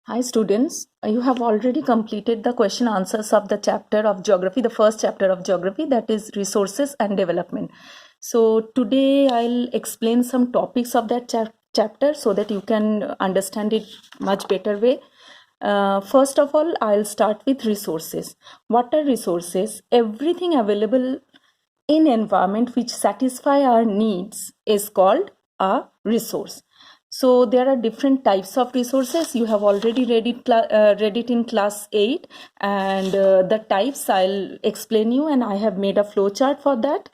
Hi students, you have already completed the question answers of the chapter of geography, the first chapter of geography, that is resources and development. So today I'll explain some topics of that chapter so that you can understand it much better way. First of all, I'll start with resources. What are resources? Everything available in environment which satisfy our needs is called a resource. So there are different types of resources. You have already read it in class 8, and the types I'll explain you, and I have made a flow chart for that.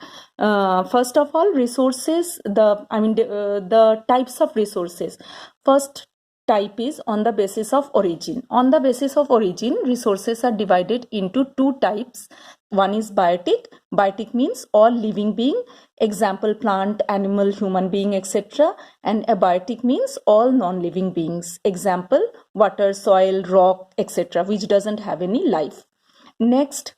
First of all, resources, the types of resources. First type is on the basis of origin. On the basis of origin, resources are divided into two types. One is biotic. Biotic means all living being, example plant, animal, human being, etc. And abiotic means all non-living beings, example water, soil, rock, etc., which doesn't have any life. Next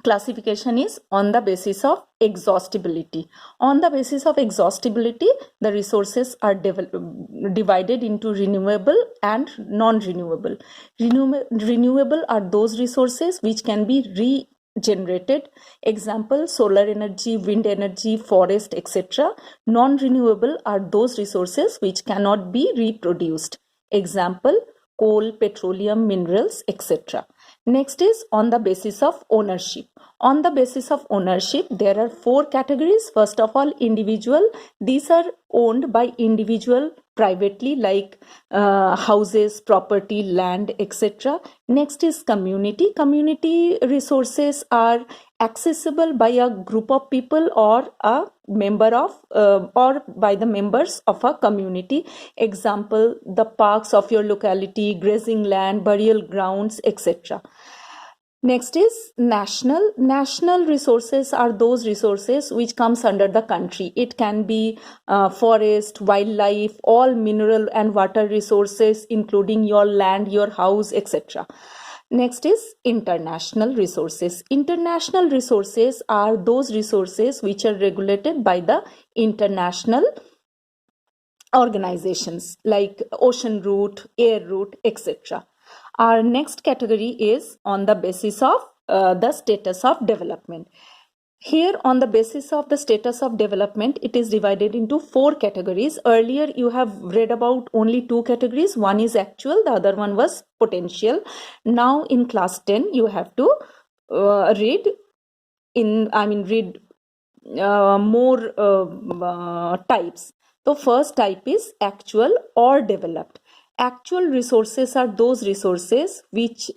classification is on the basis of exhaustibility. On the basis of exhaustibility, the resources are divided into renewable and non-renewable. Renewable are those resources which can be regenerated, example solar energy, wind energy, forest, etc. Non-renewable are those resources which cannot be reproduced, example coal, petroleum, minerals, etc. Next is on the basis of ownership. On the basis of ownership, there are four categories. First of all, individual. These are owned by individual privately, like houses, property, land, etc. Next is community. Community resources are accessible by a group of people or a member of or by the members of a community, example the parks of your locality, grazing land, burial grounds, etc. Next is national. National resources are those resources which comes under the country. It can be forest, wildlife, all mineral and water resources, including your land, your house, etc. Next is international resources. International resources are those resources which are regulated by the international organizations like ocean route, air route, etc. Our next category is on the basis of the status of development. Here, on the basis of the status of development, it is divided into four categories. Earlier, you have read about only two categories. One is actual, the other one was potential. Now, in class 10, you have to read more types. The first type is actual or developed. Actual resources are those resources which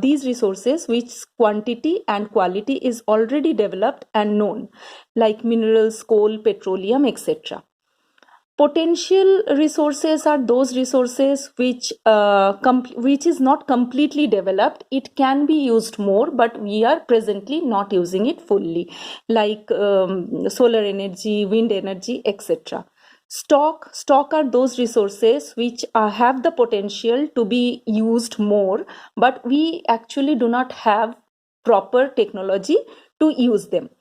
these resources which quantity and quality is already developed and known, like minerals, coal, petroleum, etc. Potential resources are those resources which is not completely developed. It can be used more, but we are presently not using it fully, like solar energy, wind energy, etc. Stock are those resources which have the potential to be used more, but we actually do not have proper technology to use them.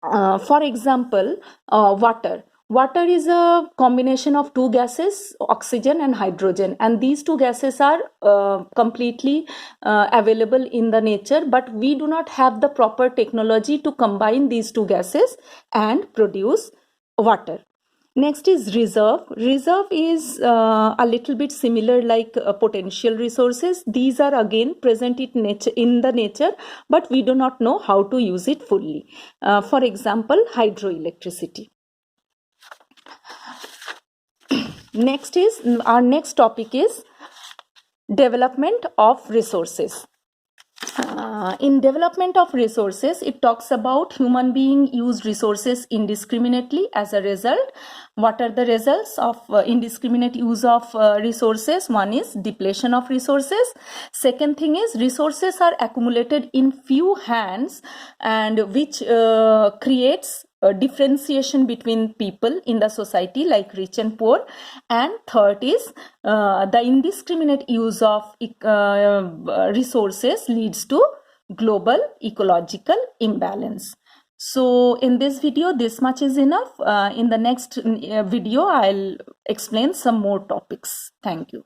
For example, water. Water is a combination of two gases, oxygen and hydrogen, and these two gases are completely available in the nature, but we do not have the proper technology to combine these two gases and produce water. Next is reserve. Reserve is a little bit similar like potential resources. These are again present in the nature, but we do not know how to use it fully. For example, hydroelectricity. Next is our next topic is development of resources. In development of resources, it talks about human being use resources indiscriminately. As a result, what are the results of indiscriminate use of resources? One is depletion of resources. Second thing is resources are accumulated in few hands, and which creates differentiation between people in the society, like rich and poor. And third is the indiscriminate use of resources leads to global ecological imbalance. So in this video, this much is enough. In the next video, I'll explain some more topics. Thank you.